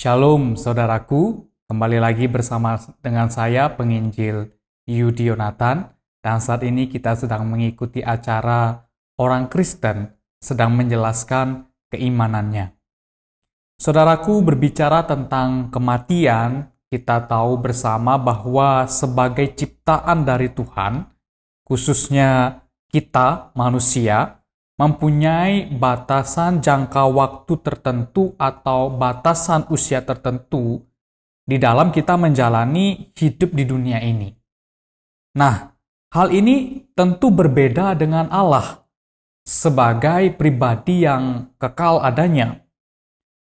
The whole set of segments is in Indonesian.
Shalom saudaraku, kembali lagi bersama dengan saya penginjil Yudi Yonatan, dan saat ini kita sedang mengikuti acara orang Kristen sedang menjelaskan keimanannya. Saudaraku, berbicara tentang kematian, kita tahu bersama bahwa sebagai ciptaan dari Tuhan, khususnya kita manusia, mempunyai batasan jangka waktu tertentu atau batasan usia tertentu di dalam kita menjalani hidup di dunia ini. Nah, hal ini tentu berbeda dengan Allah sebagai pribadi yang kekal adanya.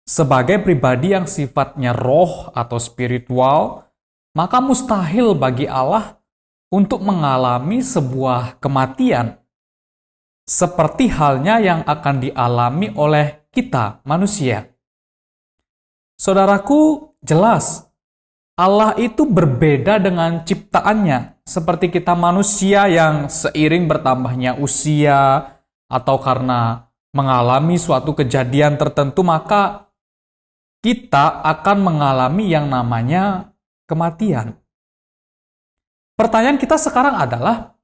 Sebagai pribadi yang sifatnya roh atau spiritual, maka mustahil bagi Allah untuk mengalami sebuah kematian seperti halnya yang akan dialami oleh kita, manusia. Saudaraku, jelas Allah itu berbeda dengan ciptaannya, seperti kita manusia yang seiring bertambahnya usia atau karena mengalami suatu kejadian tertentu, maka kita akan mengalami yang namanya kematian. Pertanyaan kita sekarang adalah,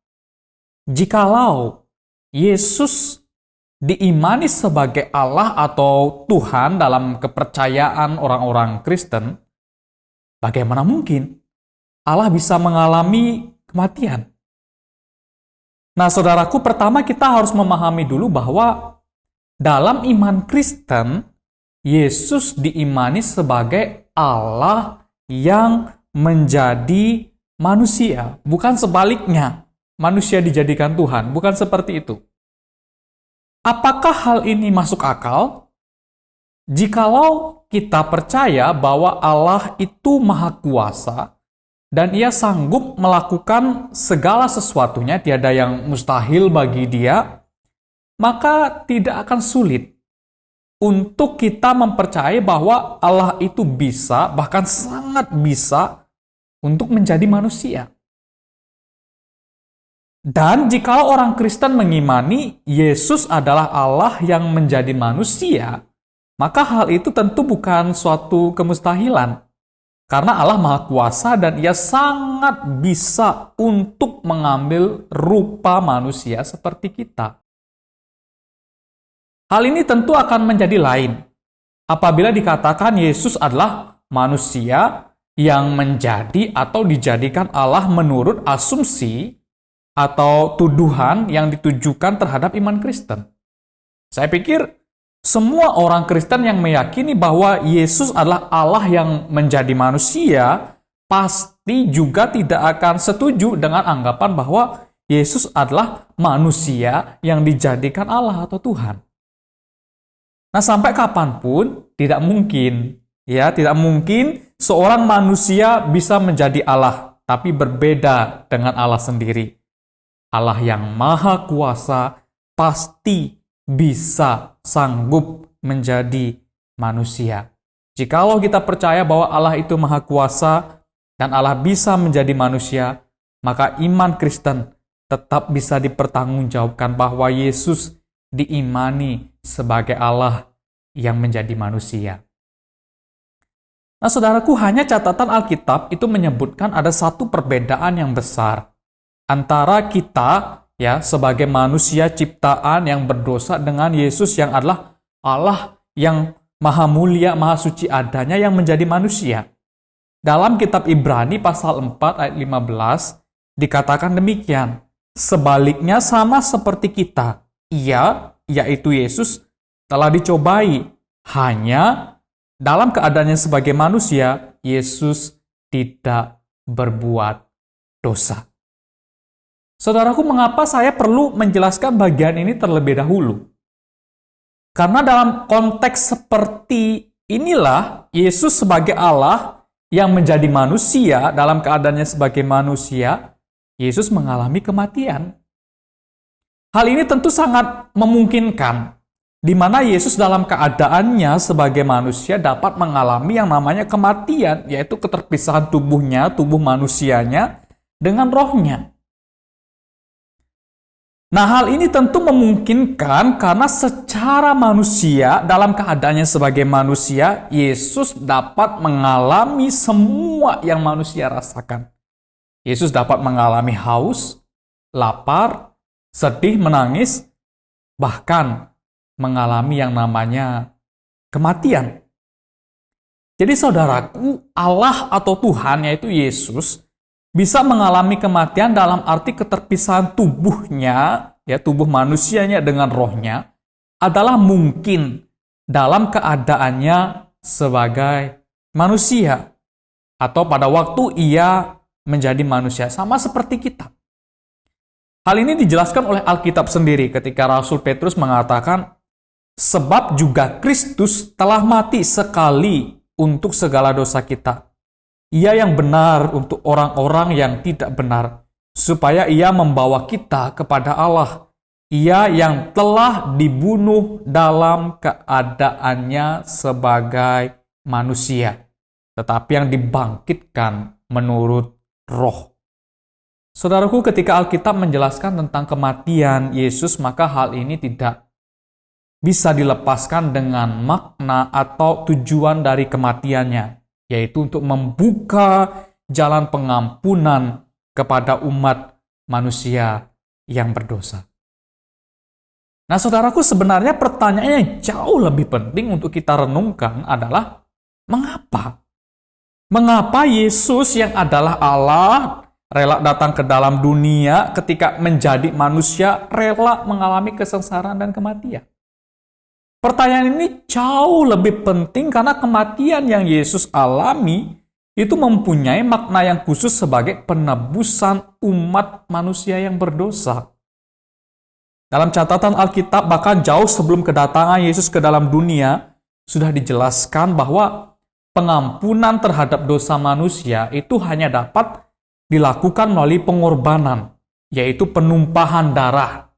jikalau Yesus diimani sebagai Allah atau Tuhan dalam kepercayaan orang-orang Kristen, bagaimana mungkin Allah bisa mengalami kematian? Nah, saudaraku, pertama kita harus memahami dulu bahwa dalam iman Kristen, Yesus diimani sebagai Allah yang menjadi manusia, bukan sebaliknya. Manusia dijadikan Tuhan, bukan seperti itu. Apakah hal ini masuk akal? Jikalau kita percaya bahwa Allah itu maha kuasa dan Ia sanggup melakukan segala sesuatunya, tiada yang mustahil bagi Dia, maka tidak akan sulit untuk kita mempercayai bahwa Allah itu bisa, bahkan sangat bisa, untuk menjadi manusia. Dan jika orang Kristen mengimani Yesus adalah Allah yang menjadi manusia, maka hal itu tentu bukan suatu kemustahilan. Karena Allah Maha Kuasa dan Ia sangat bisa untuk mengambil rupa manusia seperti kita. Hal ini tentu akan menjadi lain apabila dikatakan Yesus adalah manusia yang menjadi atau dijadikan Allah menurut asumsi atau tuduhan yang ditujukan terhadap iman Kristen. Saya pikir semua orang Kristen yang meyakini bahwa Yesus adalah Allah yang menjadi manusia pasti juga tidak akan setuju dengan anggapan bahwa Yesus adalah manusia yang dijadikan Allah atau Tuhan. Nah, sampai kapanpun tidak mungkin seorang manusia bisa menjadi Allah, tapi berbeda dengan Allah sendiri. Allah yang maha kuasa pasti bisa sanggup menjadi manusia. Jikalau kita percaya bahwa Allah itu maha kuasa dan Allah bisa menjadi manusia, maka iman Kristen tetap bisa dipertanggungjawabkan bahwa Yesus diimani sebagai Allah yang menjadi manusia. Nah, saudaraku, hanya catatan Alkitab itu menyebutkan ada satu perbedaan yang besar antara kita sebagai manusia ciptaan yang berdosa dengan Yesus yang adalah Allah yang maha mulia, maha suci adanya yang menjadi manusia. Dalam kitab Ibrani pasal 4 ayat 15 dikatakan demikian, sebaliknya sama seperti kita, Ia, yaitu Yesus, telah dicobai, hanya dalam keadaannya sebagai manusia, Yesus tidak berbuat dosa. Saudaraku, mengapa saya perlu menjelaskan bagian ini terlebih dahulu? Karena dalam konteks seperti inilah, Yesus sebagai Allah yang menjadi manusia, dalam keadaannya sebagai manusia, Yesus mengalami kematian. Hal ini tentu sangat memungkinkan, di mana Yesus dalam keadaannya sebagai manusia dapat mengalami yang namanya kematian, yaitu keterpisahan tubuhnya, tubuh manusianya, dengan rohnya. Nah, hal ini tentu memungkinkan karena secara manusia, dalam keadaannya sebagai manusia, Yesus dapat mengalami semua yang manusia rasakan. Yesus dapat mengalami haus, lapar, sedih, menangis, bahkan mengalami yang namanya kematian. Jadi saudaraku, Allah atau Tuhan, yaitu Yesus, bisa mengalami kematian dalam arti keterpisahan tubuhnya, ya tubuh manusianya dengan rohnya, adalah mungkin dalam keadaannya sebagai manusia, atau pada waktu ia menjadi manusia, sama seperti kita. Hal ini dijelaskan oleh Alkitab sendiri ketika Rasul Petrus mengatakan, sebab juga Kristus telah mati sekali untuk segala dosa kita. Ia yang benar untuk orang-orang yang tidak benar, supaya ia membawa kita kepada Allah. Ia yang telah dibunuh dalam keadaannya sebagai manusia, tetapi yang dibangkitkan menurut roh. Saudaraku, ketika Alkitab menjelaskan tentang kematian Yesus, maka hal ini tidak bisa dilepaskan dengan makna atau tujuan dari kematiannya, yaitu untuk membuka jalan pengampunan kepada umat manusia yang berdosa. Nah, saudaraku, sebenarnya pertanyaannya yang jauh lebih penting untuk kita renungkan adalah mengapa? Mengapa Yesus yang adalah Allah rela datang ke dalam dunia ketika menjadi manusia, rela mengalami kesengsaraan dan kematian? Pertanyaan ini jauh lebih penting karena kematian yang Yesus alami itu mempunyai makna yang khusus sebagai penebusan umat manusia yang berdosa. Dalam catatan Alkitab, bahkan jauh sebelum kedatangan Yesus ke dalam dunia, sudah dijelaskan bahwa pengampunan terhadap dosa manusia itu hanya dapat dilakukan melalui pengorbanan, yaitu penumpahan darah.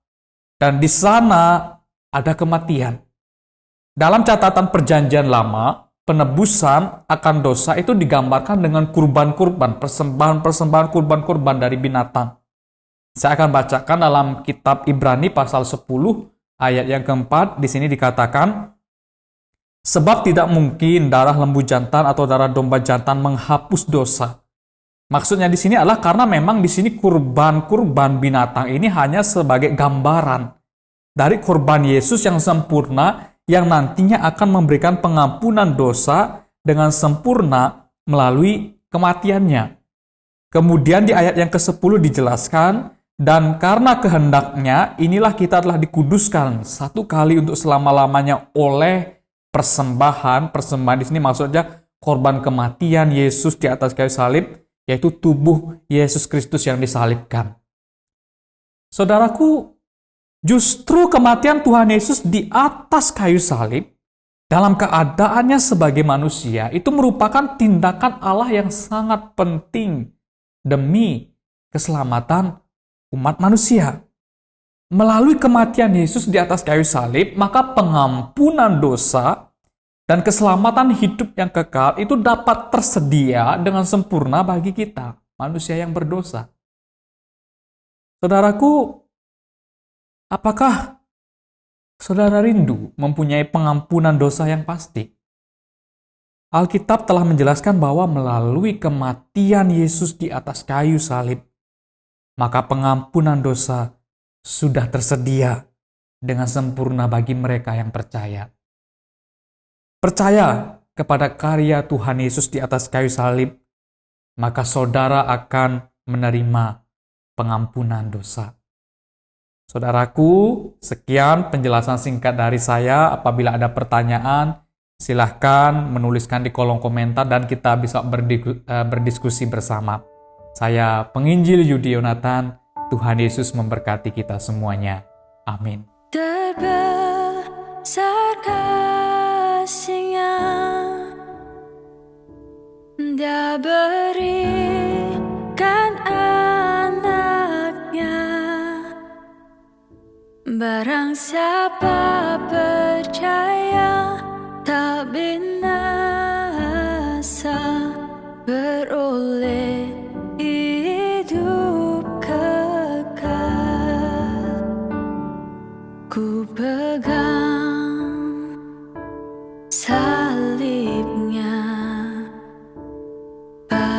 Dan di sana ada kematian. Dalam catatan Perjanjian Lama, penebusan akan dosa itu digambarkan dengan kurban-kurban, persembahan-persembahan kurban-kurban dari binatang. Saya akan bacakan dalam kitab Ibrani pasal 10 ayat yang keempat. Di sini dikatakan, sebab tidak mungkin darah lembu jantan atau darah domba jantan menghapus dosa. Maksudnya di sini adalah karena memang di sini kurban-kurban binatang ini hanya sebagai gambaran dari kurban Yesus yang sempurna, yang nantinya akan memberikan pengampunan dosa dengan sempurna melalui kematiannya. Kemudian di ayat yang ke-10 dijelaskan, dan karena kehendaknya, inilah kita telah dikuduskan satu kali untuk selama-lamanya oleh persembahan. Persembahan di sini maksudnya korban kematian Yesus di atas kayu salib, yaitu tubuh Yesus Kristus yang disalibkan. Saudaraku, justru kematian Tuhan Yesus di atas kayu salib, dalam keadaannya sebagai manusia, itu merupakan tindakan Allah yang sangat penting demi keselamatan umat manusia. Melalui kematian Yesus di atas kayu salib, maka pengampunan dosa dan keselamatan hidup yang kekal itu dapat tersedia dengan sempurna bagi kita, manusia yang berdosa. Saudaraku, apakah saudara rindu mempunyai pengampunan dosa yang pasti? Alkitab telah menjelaskan bahwa melalui kematian Yesus di atas kayu salib, maka pengampunan dosa sudah tersedia dengan sempurna bagi mereka yang percaya. Percaya kepada karya Tuhan Yesus di atas kayu salib, maka saudara akan menerima pengampunan dosa. Saudaraku, sekian penjelasan singkat dari saya. Apabila ada pertanyaan, silahkan menuliskan di kolom komentar dan kita bisa berdiskusi bersama. Saya penginjil Yudi Yonatan. Tuhan Yesus memberkati kita semuanya. Amin. Terbesar kasih-Nya, Dia berikan anaknya. Barang siapa percaya tak binasa, beroleh hidup kekal.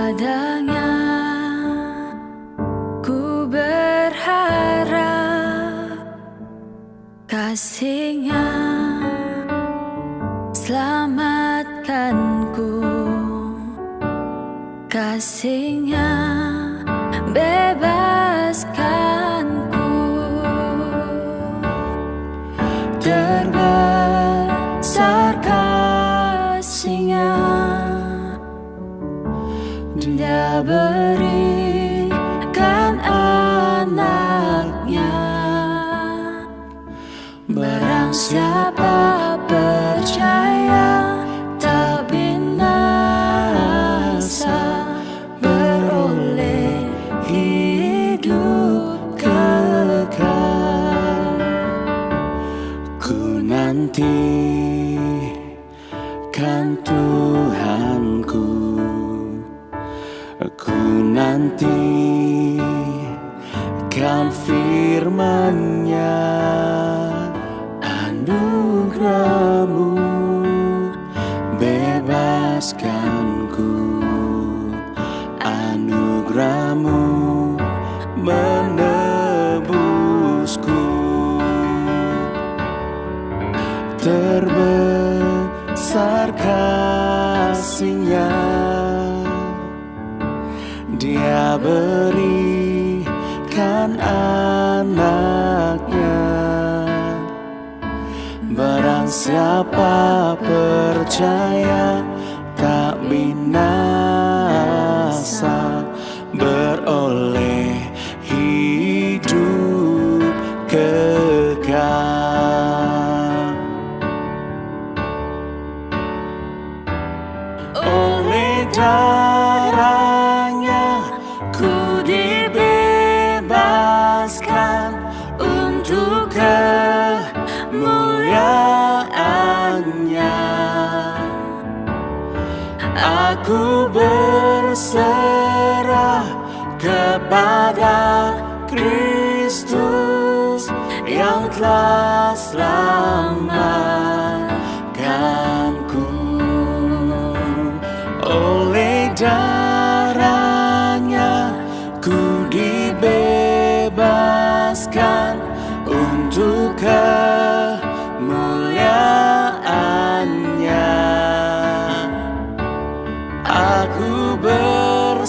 padanya. Ku berharap kasih-Nya selamatkanku, kasih-Nya bebaskanku. Terbesar kasih-Nya, Dia berikan anaknya. Barang siapa percaya tak binasa, beroleh hidup kekal. Ku nantikan Tuhanku, ku nantikan firman-Nya. Anugerah-Mu bebaskanku, anugerah-Mu menebusku. Terbesar kasih-Nya, Dia berikan anaknya. Barang siapa percaya tak binasa, beroleh hidup kekal. Oleh darah-Nya ku dibebaskan untuk kemuliaan-Nya. Aku berserah kepada Kristus yang telah selamatkanku. Oleh darah-Nya ku dibebaskan untuk kemuliaan-Nya. Aku berserah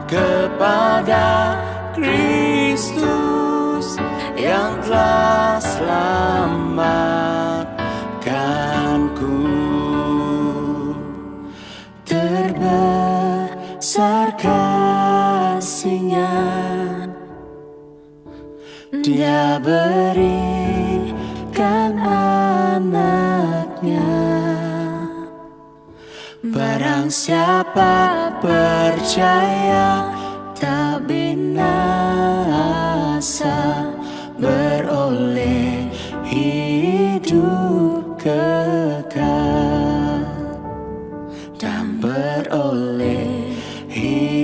kepada Kristus yang telah selamatkanku. Terbesar kasih-Nya, Dia berikan anaknya. Barang siapa percaya tak binasa, beroleh hidup kekal dan beroleh hidup